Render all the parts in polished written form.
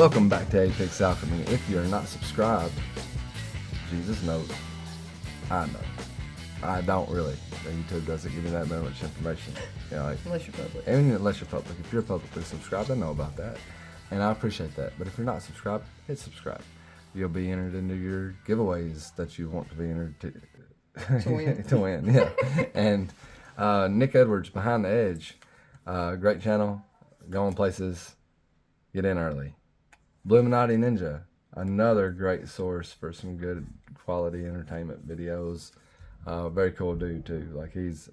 Welcome back to Apex Alchemy. If you're not subscribed, Jesus knows. I know. I don't really. YouTube doesn't give you that much information. You know, Unless you're public. Unless you're public. If you're publicly subscribed, I know about that. And I appreciate that. But if you're not subscribed, hit subscribe. You'll be entered into your giveaways that you want to be entered To win. to win, yeah. And Nick Edwards, Behind the Edge. Great channel. Going places. Get in early. Bluminati Ninja. Another great source for some good quality entertainment videos. Very cool dude too. He's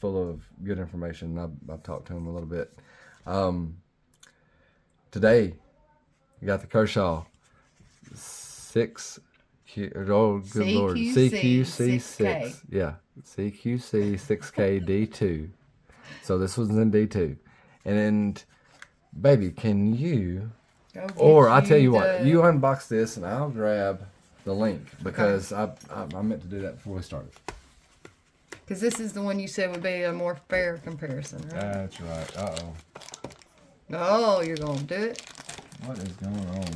full of good information. I've talked to him a little bit. Today, we got the Kershaw 6. Oh, good Lord. CQC 6. Yeah. CQC 6K D2. So this was in D2. And then, baby, can you... Or I tell you what, you unbox this and I'll grab the link because I meant to do that before we started. Because this is the one you said would be a more fair comparison, right? That's right. Uh-oh. Oh, you're going to do it? What is going on?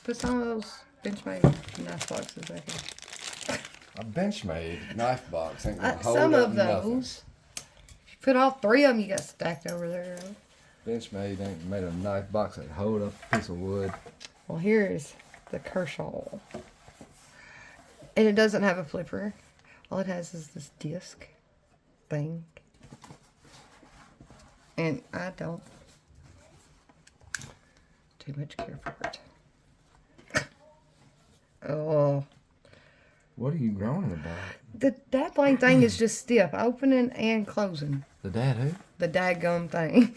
Put some of those Benchmade knife boxes back here. A Benchmade knife box ain't gonna hold some up of nothing. those. If you put all 3 of them, you got stacked over there. Benchmade ain't made a knife box that hold up a piece of wood. Well, here is the Kershaw. And it doesn't have a flipper. All it has is this disc thing. And I don't too much care for it. Oh. What are you groaning about? The daggone thing is just stiff, opening and closing. The dad who? The daggone thing.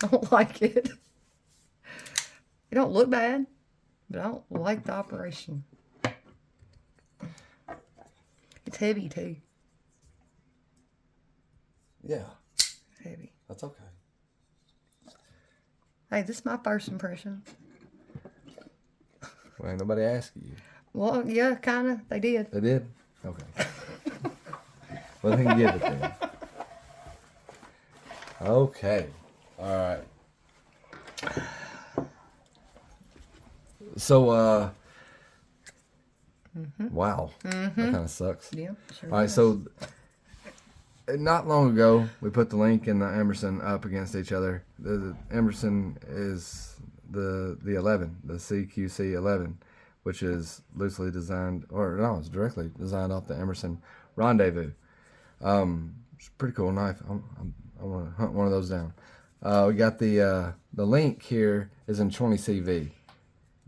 I don't like it. It don't look bad, but I don't like the operation. It's heavy too. Yeah. Heavy. That's okay. Hey, this is my first impression. Well, ain't nobody asking you. Well, yeah, kind of. They did. They did? Okay. Well, then give it then. Okay. All right. So, wow. That kind of sucks. Yeah, sure. All right, so not long ago, we put the link and the Emerson up against each other. The Emerson is the 11, the CQC 11, which is loosely designed, or no, it's directly designed off the Emerson Rendezvous. It's a pretty cool knife. I want to hunt one of those down. We got the link here is in 20 CV.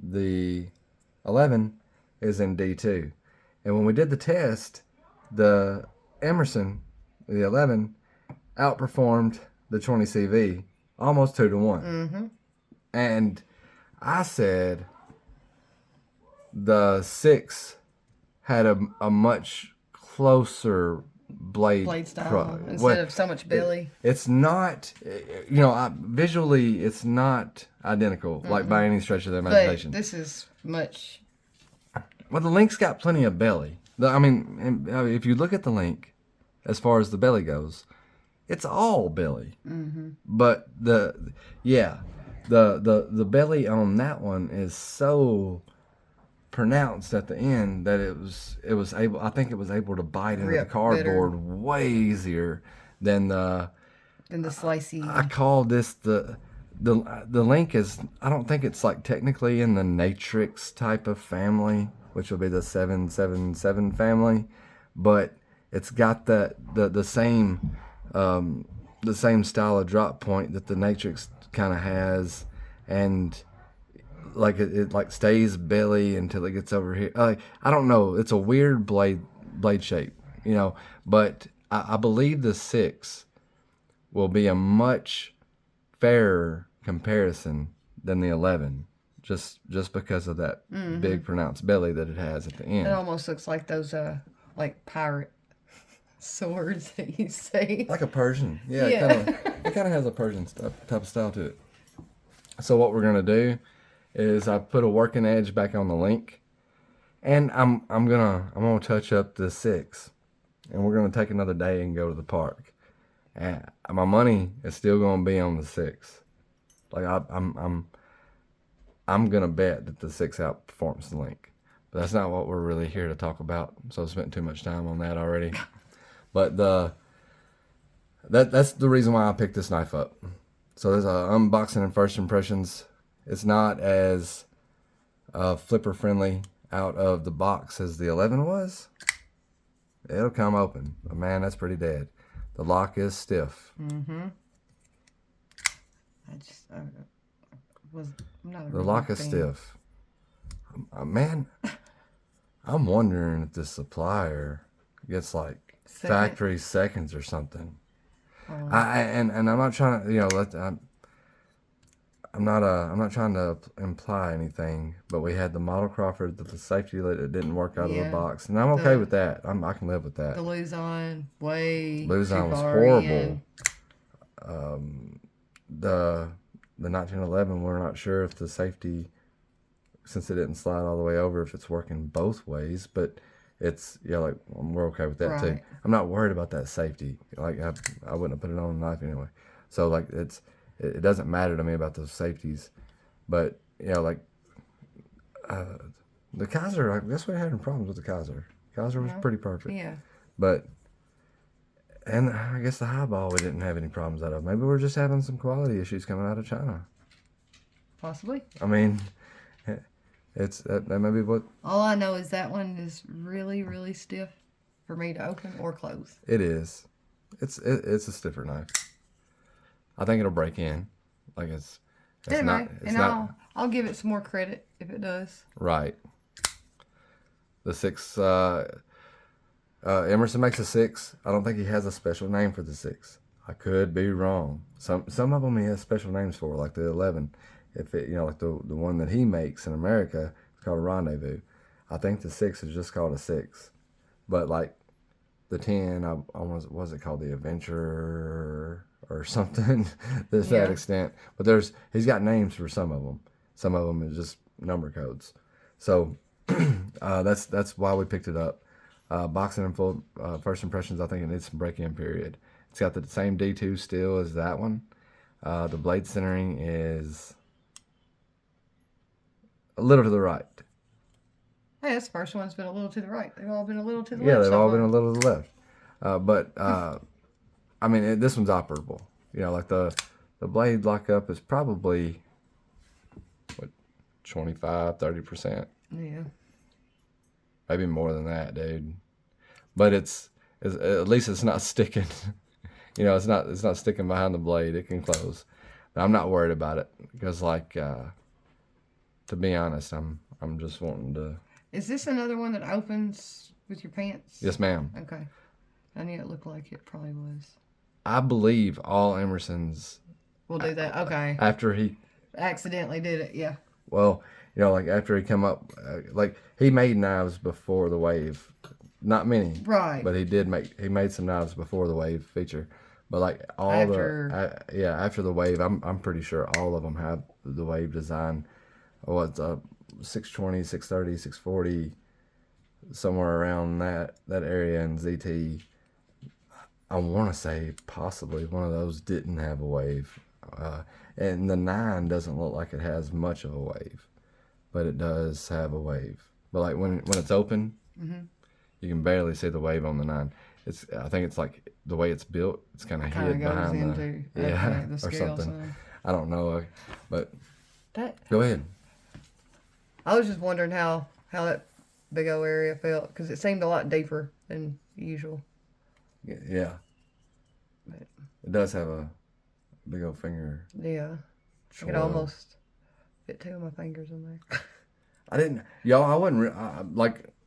The 11 is in D2. And when we did the test, the Emerson, the 11, outperformed the 20 CV almost 2 to 1. Mm-hmm. And I said the 6 had a much closer blade style instead of so much belly. It's not, visually it's not identical, like by any stretch of the imagination. But this is much. Well, the link's got plenty of belly. If you look at the link, as far as the belly goes, it's all belly. Mm-hmm. But the belly on that one is so pronounced at the end that it was able. I think it was able to bite into the cardboard way easier than the slicey. I call this the link is. I don't think it's like technically in the Natrix type of family, which will be the 777 family, but it's got the same style of drop point that the Natrix kind of has, and like it like stays belly until it gets over here. I don't know. It's a weird blade shape, but I believe the 6 will be a much fairer comparison than the 11, just because of that big pronounced belly that it has at the end. It almost looks like those like pirate swords that you see. Like a Persian. Yeah. It kind of has a Persian type of style to it. So what we're gonna do is I put a working edge back on the link, and I'm gonna touch up the 6, and we're gonna take another day and go to the park. And my money is still gonna be on the 6. Like I'm gonna bet that the 6 outperforms the Link, but that's not what we're really here to talk about. So I spent too much time on that already. But that's the reason why I picked this knife up. So there's a unboxing and first impressions. It's not as flipper friendly out of the box as the 11 was. It'll come open, but man, that's pretty dead. The lock is stiff. Mm-hmm. I'm not a The really lock big is fan. stiff. Man, I'm wondering if this supplier gets like Second. factory seconds or something. Oh. And I'm not trying to, I'm not trying to imply anything, but we had the model Crawford that the safety that didn't work out of the Yeah. box, and I'm okay with that. I can live with that. The Luzon way Luzon too was far horrible. in. The 1911, we're not sure if the safety, since it didn't slide all the way over, if it's working both ways, but it's like we're okay with that too. Right. I'm not worried about that safety. Like I wouldn't have put it on a knife anyway. So like it doesn't matter to me about those safeties, but like the Kaiser, I guess we had problems with the Kaiser. Kaiser was pretty perfect. Yeah. But and I guess the highball we didn't have any problems out of. Maybe we're just having some quality issues coming out of China. Possibly. I mean, it's that may be what All I know is that one is really, really stiff for me to open or close. it is. It's a stiffer knife. I think it'll break in. Like it's It not. may, It's and not I'll give it some more credit if it does. right. The 6. Emerson makes a 6. I don't think he has a special name for the 6. I could be wrong. Some of them he has special names for, like the 11. If it like the one that he makes in America, it's called a Rendezvous. I think the 6 is just called a 6. But like the 10, I almost was it called the Adventure or something to that Yeah. extent. But he's got names for some of them. Some of them is just number codes. So that's why we picked it up. Boxing and full first impressions, I think it needs some break-in period. It's got the same D2 steel as that one. The blade centering is a little to the right. Hey, this first one's been a little to the right. They've all been a little to the Yeah, left. they've so all far. been a little to the left. But I mean, this one's operable. Like the blade lockup is probably what 25-30%. Yeah. Maybe more than that, dude. But it's at least it's not sticking. It's not sticking behind the blade. It can close. But I'm not worried about it because, like, to be honest, I'm just wanting to. Is this another one that opens with your pants? Yes, ma'am. Okay. I knew it looked like it probably was. I believe all Emerson's We'll do that. Okay. after he. Accidentally did it. Yeah. Well, like after he come up, like he made knives before the Wave. Not many, Right. but he made some knives before the Wave feature. But like all after the Wave, I'm pretty sure all of them have the Wave design. Oh, it's 620, 630, 640, somewhere around that area in ZT. I want to say possibly one of those didn't have a Wave. And the 9 doesn't look like it has much of a wave, but it does have a wave. But like when it's open, you can barely see the wave on the 9. I think it's like the way it's built, it's kind of hid goes behind into the or scales, something. I don't know, but That go ahead. I was just wondering how that big old area felt because it seemed a lot deeper than usual. Yeah, But, it does have a big old finger. yeah, I could choil. almost fit 2 of my fingers in there.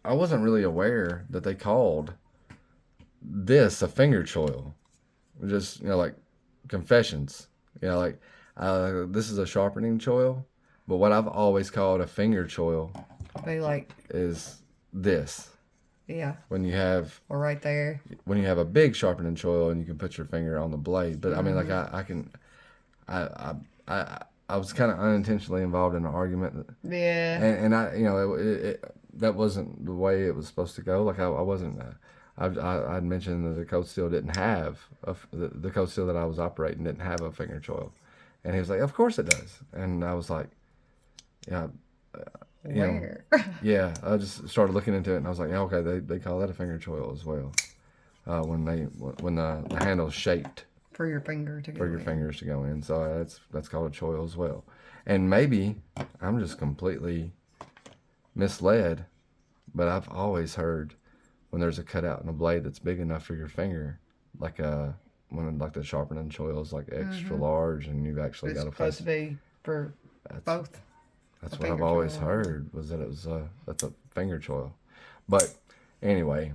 I wasn't really aware that they called this a finger choil. Just like confessions. This is a sharpening choil, but what I've always called a finger choil Be like, is this. yeah, When you have or right there. a big sharpening choil and you can put your finger on the blade. But I mean, like I was kind of unintentionally involved in an argument. Yeah. And I, that wasn't the way it was supposed to go. Like I wasn't. I'd mentioned that the coat steel didn't have the coat steel that I was operating didn't have a finger choil, And he was like, of course it does. And I was like, yeah, you know, Where? yeah. I just started looking into it, and I was like, yeah, okay, they call that a finger choil as well. When the handle's shaped For your finger to go for your in. fingers to go in, so that's called a choil as well. And maybe I'm just completely misled, but I've always heard when there's a cutout in a blade that's big enough for your finger, like like the sharpening choil is like extra large, and you've actually It's got a supposed place. to be for That's both. that's a what I've finger always choil. heard, was that it was that's a finger choil. But anyway,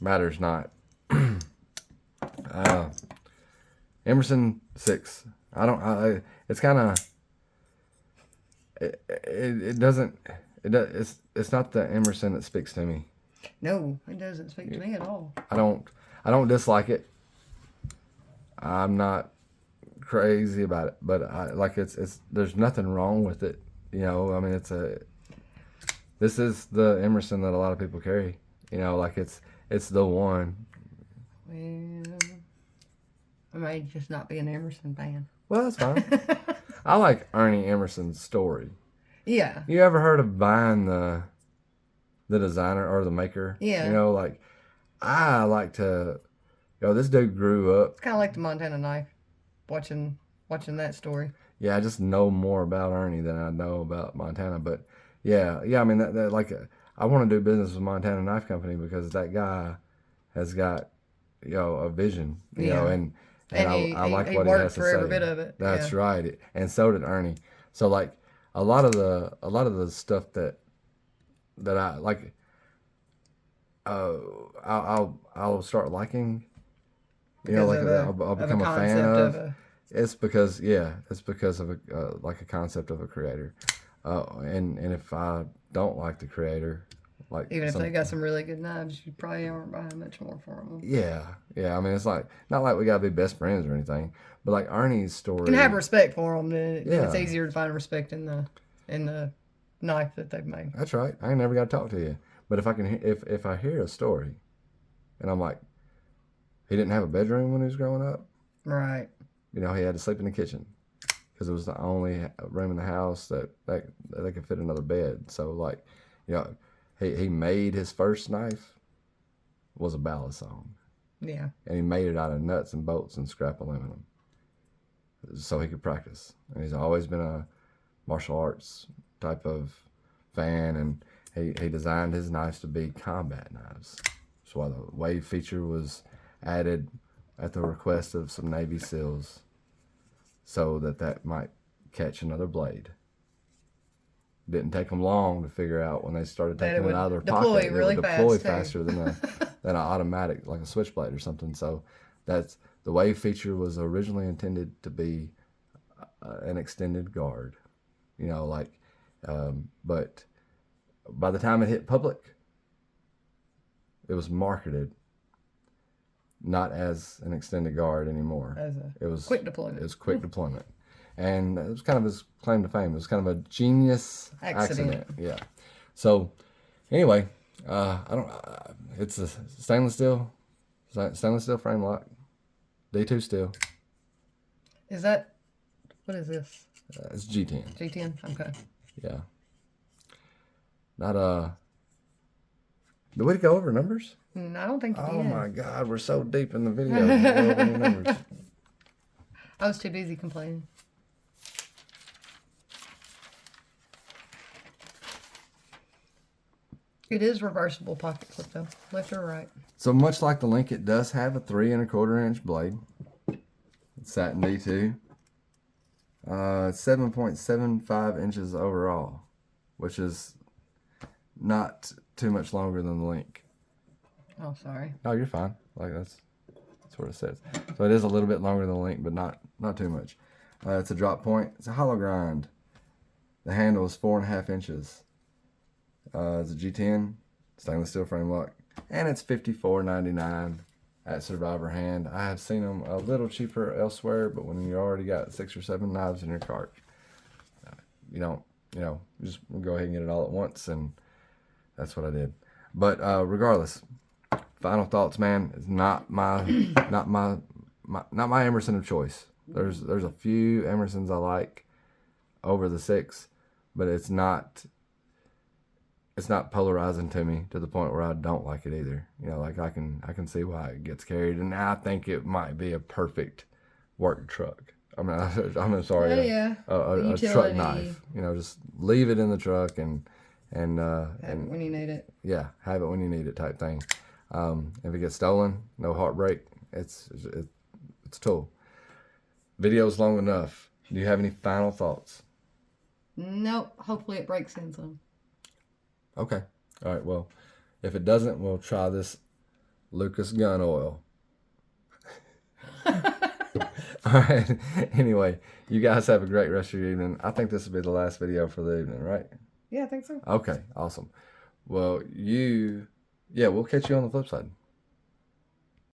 matters not. Emerson 6. It's kind of it doesn't it's not the Emerson that speaks to me. No, it doesn't speak to me at all. I don't dislike it. I'm not crazy about it, but I like it's there's nothing wrong with it. You know, I mean, this is the Emerson that a lot of people carry. You know, like it's the one. Well, I may just not be an Emerson fan. Well, that's fine. I like Ernie Emerson's story. Yeah. You ever heard of buying the designer or the maker? Yeah. You know, like I like to. This dude grew up. It's kind of like the Montana knife. Watching that story. Yeah, I just know more about Ernie than I know about Montana. But yeah. I mean, that like I want to do business with Montana Knife Company because that guy has got a vision. You know, and I like what he has to say. He worked for every bit of it. That's right, and so did Ernie. So like a lot of the stuff that I like, I'll start liking. I'll become a fan of. It's because of a concept of a creator, and if I don't like the creator, like even if they got some really good knives, you probably aren't buying much more for them. Yeah. I mean, it's like not like we gotta be best friends or anything, but like Ernie's story. You can have respect for them. Then it's Yeah. easier to find respect in the knife that they've made. That's right. I ain't never got to talk to you, but if I hear a story, and I'm like, he didn't have a bedroom when he was growing up. Right. He had to sleep in the kitchen because it was the only room in the house that they could fit another bed. So like, he made his first knife was a ballad song. Yeah. And he made it out of nuts and bolts and scrap aluminum so he could practice. And he's always been a martial arts type of fan, and he designed his knives to be combat knives. That's why the wave feature was added at the request of some Navy SEALs so that might catch another blade. Didn't take them long to figure out when they started taking it out of their pocket. It would deploy faster than an automatic, like a switchblade or something. So that's the wave feature was originally intended to be an extended guard, but by the time it hit public, it was marketed not as an extended guard anymore. It was quick deployment. It was quick deployment. And it was kind of his claim to fame. It was kind of a genius accident. Yeah. So, anyway, it's a stainless steel frame lock, D2 steel. What is this? It's G10. G10. Okay. Yeah. Not Did we go over numbers? I don't think you did. Oh my God, we're so deep in the video. We go over any numbers. I was too busy complaining. It is reversible pocket clip though, left or right. So much like the Link, it does have a 3 1/4 inch blade. It's satin D2. 7.75 inches overall, which is not too much longer than the Link. Oh, sorry. No, you're fine. Like that's what it says. So it is a little bit longer than the Link, but not too much. It's a drop point. It's a hollow grind. The handle is 4.5 inches. It's a G10 stainless steel frame lock, and it's $54.99 at Survivor Hand. I have seen them a little cheaper elsewhere, but when you already got 6 or 7 knives in your cart, you don't, just go ahead and get it all at once, and that's what I did. But regardless, final thoughts, man. It's not my Emerson of choice. There's a few Emersons I like over the 6, but it's not polarizing to me to the point where I don't like it either. You know, like I can see why it gets carried, and I think it might be a perfect work truck. I mean, I'm sorry, a truck knife. You know, just leave it in the truck and Have it when you need it. yeah, have it when you need it type thing. If it gets stolen, no heartbreak. It's a tool. Video's long enough. Do you have any final thoughts? Nope. Hopefully it breaks in some. Okay. All right. Well, if it doesn't, we'll try this Lucas gun oil. All right. Anyway, you guys have a great rest of your evening. I think this will be the last video for the evening, right? Yeah, I think so. Okay. Awesome. Well, we'll catch you on the flip side.